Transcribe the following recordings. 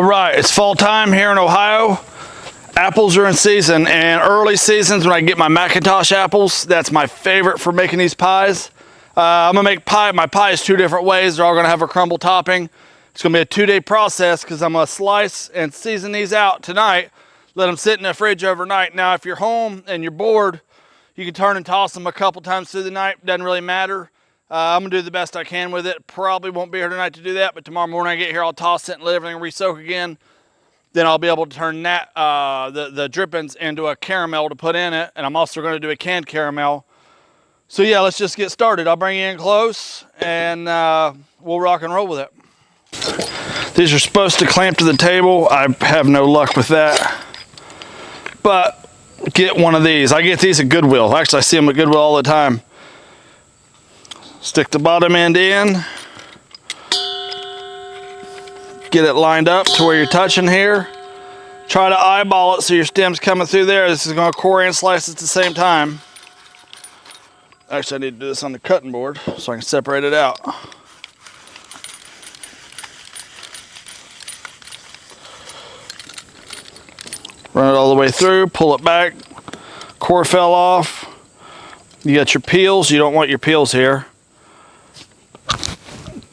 Right, it's fall time here in Ohio. Apples are in season, and early seasons when I get my Macintosh apples, that's my favorite for making these pies. I'm gonna make my pies 2 different ways. They're all gonna have a crumble topping. It's gonna be a 2-day process because I'm gonna slice and season these out tonight, let them sit in the fridge overnight. Now, if you're home and you're bored, you can turn and toss them a couple times through the night. Doesn't really matter. I'm gonna do the best I can with it. Probably won't be here tonight to do that, but tomorrow morning I get here, I'll toss it and let everything re-soak again. Then I'll be able to turn that the drippings into a caramel to put in it, and I'm also gonna do a canned caramel. So yeah, let's just get started. I'll bring you in close, and we'll rock and roll with it. These are supposed to clamp to the table. I have no luck with that, but get one of these. I get these at Goodwill. Actually, I see them at Goodwill all the time. Stick the bottom end in. Get it lined up to where you're touching here. Try to eyeball it so your stem's coming through there. This is going to core and slice at the same time. Actually, I need to do this on the cutting board so I can separate it out. Run it all the way through, pull it back. Core fell off. You got your peels. You don't want your peels here.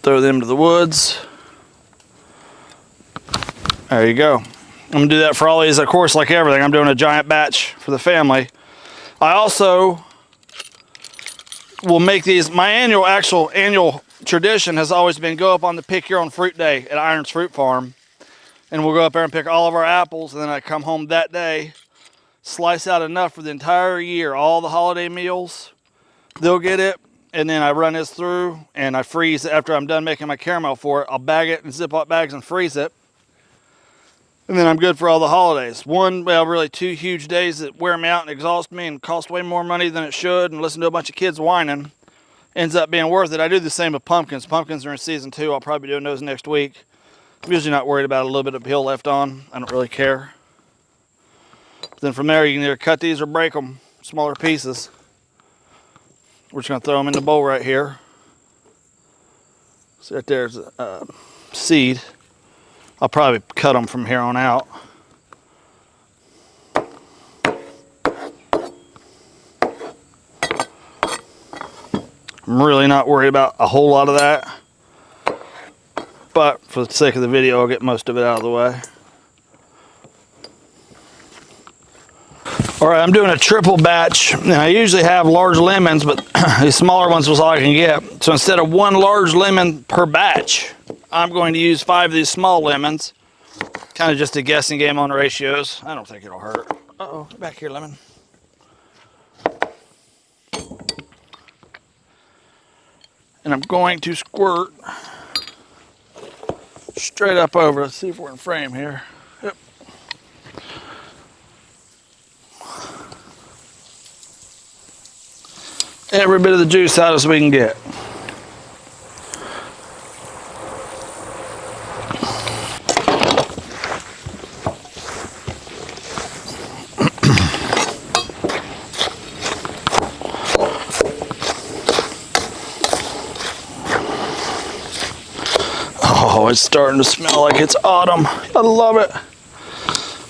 Throw them to the woods. There you go. I'm gonna do that for all these, of course, like everything. I'm doing a giant batch for the family. I also will make these, my annual tradition has always been go up on the pick your own fruit day at Irons Fruit Farm. And we'll go up there and pick all of our apples, and then I come home that day, slice out enough for the entire year, all the holiday meals, they'll get it. And then I run this through and I freeze it. After I'm done making my caramel for it, I'll bag it in Ziploc bags and freeze it. And then I'm good for all the holidays. Really 2 huge days that wear me out and exhaust me and cost way more money than it should, and listen to a bunch of kids whining, ends up being worth it. I do the same with pumpkins. Pumpkins are in season 2. I'll probably be doing those next week. I'm usually not worried about a little bit of peel left on. I don't really care. Then from there, you can either cut these or break them, smaller pieces. We're just gonna throw them in the bowl right here. So right there's a seed. I'll probably cut them from here on out. I'm really not worried about a whole lot of that, but for the sake of the video, I'll get most of it out of the way. All right, I'm doing a triple batch. Now, I usually have large lemons, but these smaller ones was all I can get. So instead of 1 large lemon per batch, I'm going to use 5 of these small lemons. Kind of just a guessing game on ratios. I don't think it'll hurt. Uh-oh, back here, lemon. And I'm going to squirt straight up over. Let's see if we're in frame here. Yep. Every bit of the juice out as we can get. Oh, it's starting to smell like it's autumn. I love it.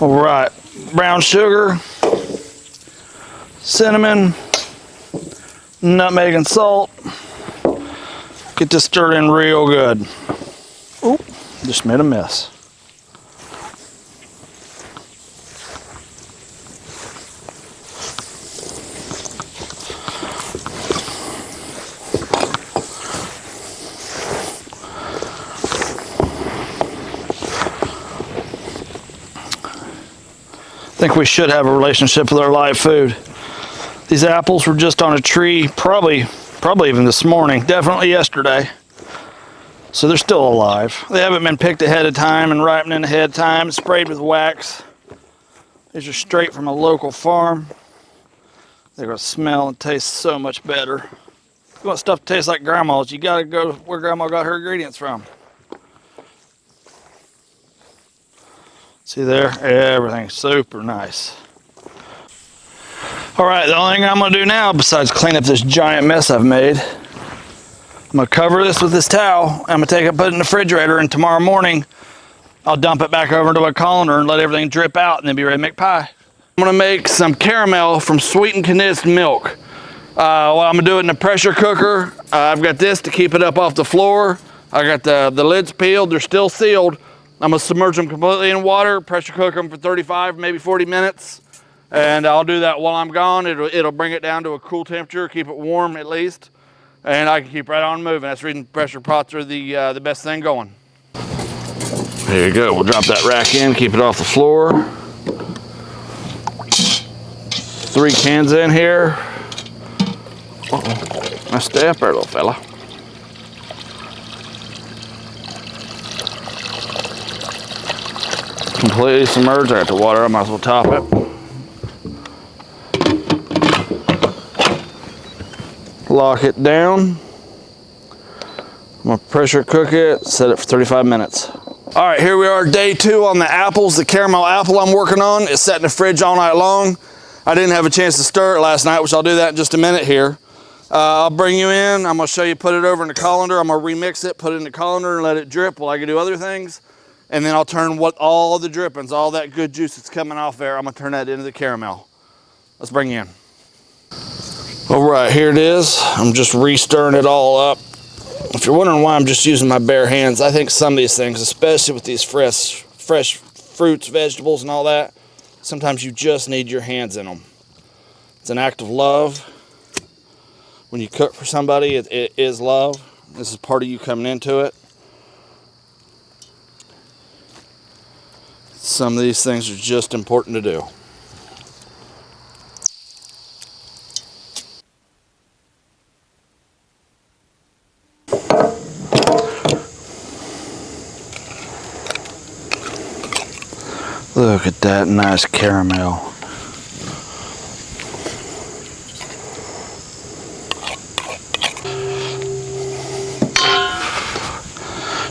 All right, brown sugar, cinnamon, nutmeg and salt. Get this stirred in real good. Oop, just made a mess. I think we should have a relationship with our live food. These apples were just on a tree, probably even this morning, definitely yesterday. So they're still alive. They haven't been picked ahead of time and ripening ahead of time, sprayed with wax. These are straight from a local farm. They're gonna smell and taste so much better. If you want stuff to taste like grandma's, you gotta go where grandma got her ingredients from. See there? Everything's super nice. All right, the only thing I'm gonna do now, besides clean up this giant mess I've made, I'm gonna cover this with this towel. I'm gonna take it, put it in the refrigerator, and tomorrow morning, I'll dump it back over into a colander and let everything drip out and then be ready to make pie. I'm gonna make some caramel from sweetened condensed milk. Well, I'm gonna do it in a pressure cooker. I've got this to keep it up off the floor. I got the lids peeled, they're still sealed. I'm gonna submerge them completely in water, pressure cook them for 35, maybe 40 minutes. And I'll do that while I'm gone. It'll bring it down to a cool temperature, keep it warm at least. And I can keep right on moving. That's the reason pressure pots are the best thing going. There you go, we'll drop that rack in, keep it off the floor. 3 cans in here. Uh-oh, nice stay up there, little fella. Completely submerged. I got the water, I might as well top it. Lock it down. I'm gonna pressure cook it, set it for 35 minutes. All right, here we are, day 2 on the apples. The caramel apple I'm working on is set in the fridge all night long. I didn't have a chance to stir it last night, which I'll do that in just a minute here. I'll bring you in, I'm gonna show you, put it over in the colander. I'm gonna remix it, put it in the colander and let it drip while I can do other things. And then I'll turn all the drippings, all that good juice that's coming off there, I'm gonna turn that into the caramel. Let's bring you in. All right, here it is. I'm just re-stirring it all up. If you're wondering why I'm just using my bare hands, I think some of these things, especially with these fresh fruits, vegetables, and all that, sometimes you just need your hands in them. It's an act of love. When you cook for somebody, it is love. This is part of you coming into it. Some of these things are just important to do. Look at that nice caramel.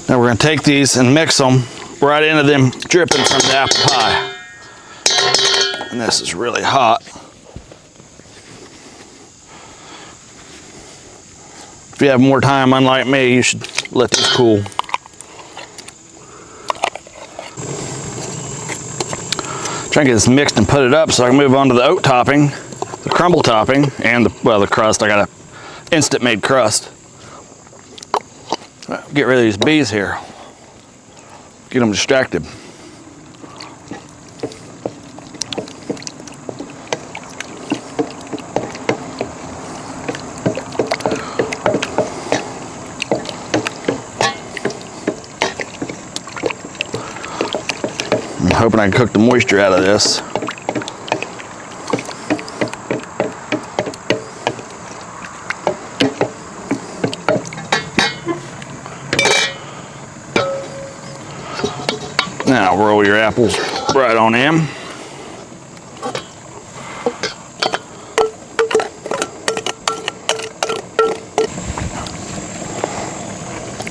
Now we're going to take these and mix them right into them dripping from the apple pie. And this is really hot. If you have more time, unlike me, you should let these cool. Try and get this mixed and put it up so I can move on to the oat topping, the crumble topping, and the crust. I got a instant made crust. Get rid of these bees here. Get them distracted. I'm hoping I can cook the moisture out of this. Now roll your apples right on in.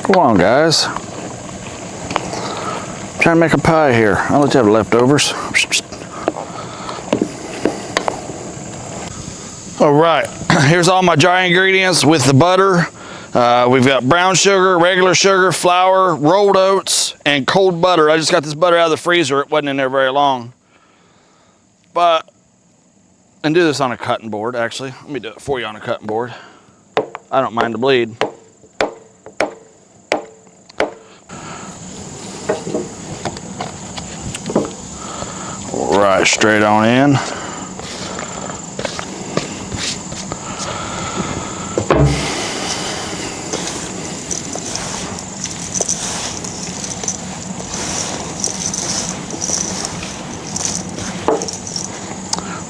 Come on, guys. Trying to make a pie here. I'll let you have leftovers. All right, here's all my dry ingredients with the butter. We've got brown sugar, regular sugar, flour, rolled oats, and cold butter. I just got this butter out of the freezer. It wasn't in there very long. And do this on a cutting board, actually. Let me do it for you on a cutting board. I don't mind the bleed. Right, straight on in.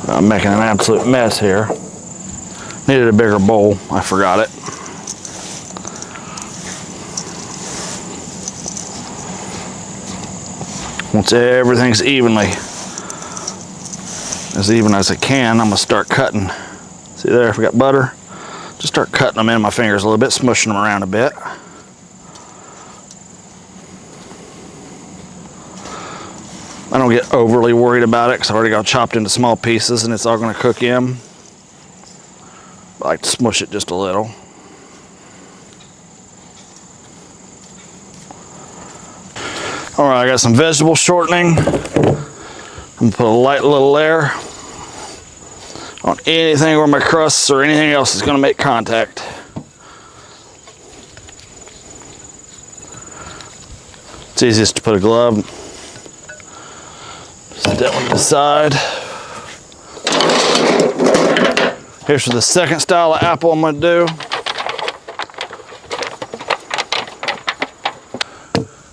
I'm making an absolute mess here. Needed a bigger bowl, I forgot it. Once everything's as even as I can, I'm gonna start cutting. See there, if we got butter, just start cutting them in my fingers a little bit, smushing them around a bit. I don't get overly worried about it because I already got chopped into small pieces and it's all gonna cook in. I like to smush it just a little. All right, I got some vegetable shortening. I'm gonna put a light little layer on anything where my crusts or anything else is gonna make contact. It's easiest to put a glove. Set that one to the side. Here's for the second style of apple I'm gonna do.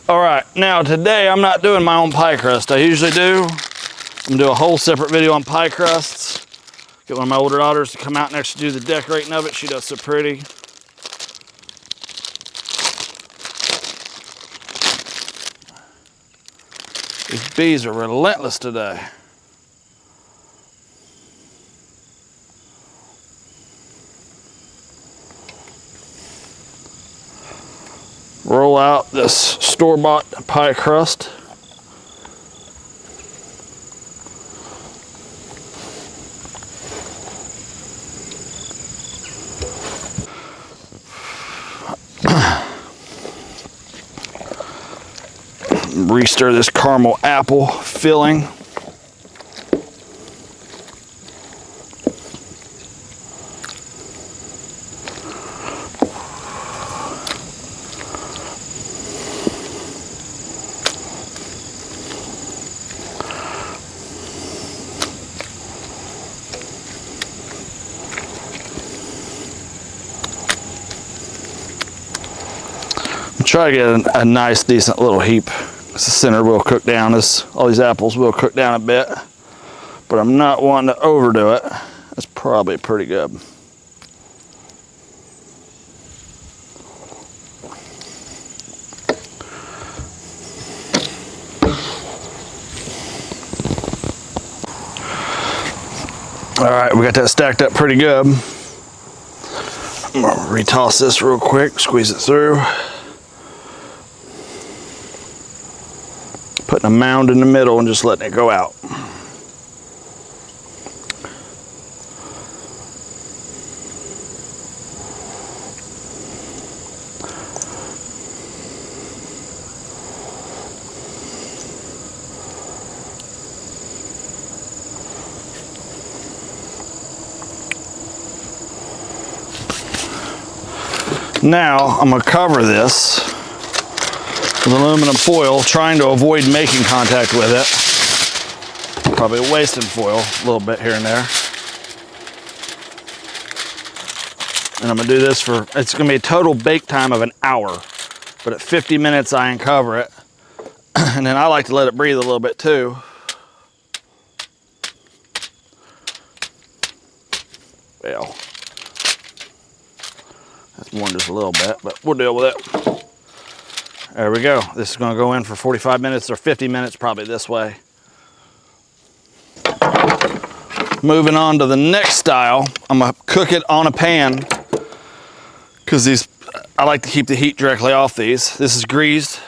All right, now today I'm not doing my own pie crust. I usually do. I'm gonna do a whole separate video on pie crusts. Get one of my older daughters to come out and actually do the decorating of it. She does so pretty. These bees are relentless today. Roll out this store-bought pie crust. Restir this caramel apple filling. Try to get a nice, decent little heap. The center will cook down. All these apples will cook down a bit, but I'm not wanting to overdo it. That's probably pretty good. All right, we got that stacked up pretty good. I'm gonna retoss this real quick, squeeze it through. Putting a mound in the middle and just letting it go out. Now I'm going to cover this with aluminum foil, trying to avoid making contact with it. Probably wasting foil a little bit here and there. And I'm gonna do this for, it's gonna be a total bake time of an hour, but at 50 minutes I uncover it. And then I like to let it breathe a little bit too. Well, that's more than just a little bit, but we'll deal with it. There we go. This is going to go in for 45 minutes or 50 minutes, probably this way. Moving on to the next style, I'm going to cook it on a pan because I like to keep the heat directly off these. This is greased.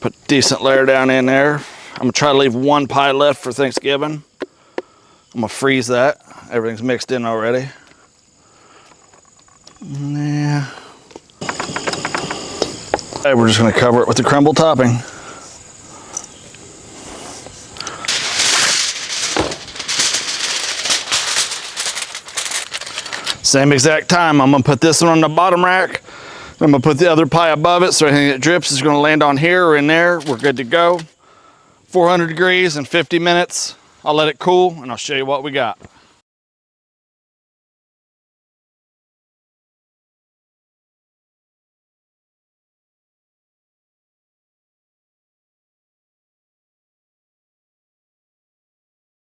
Put a decent layer down in there. I'm going to try to leave one pie left for Thanksgiving. I'm going to freeze that. Everything's mixed in already. Yeah. Okay, we're just going to cover it with the crumble topping. Same exact time, I'm going to put this one on the bottom rack. I'm going to put the other pie above it, so anything that drips is going to land on here or in there. We're good to go. 400 degrees in 50 minutes. I'll let it cool and I'll show you what we got.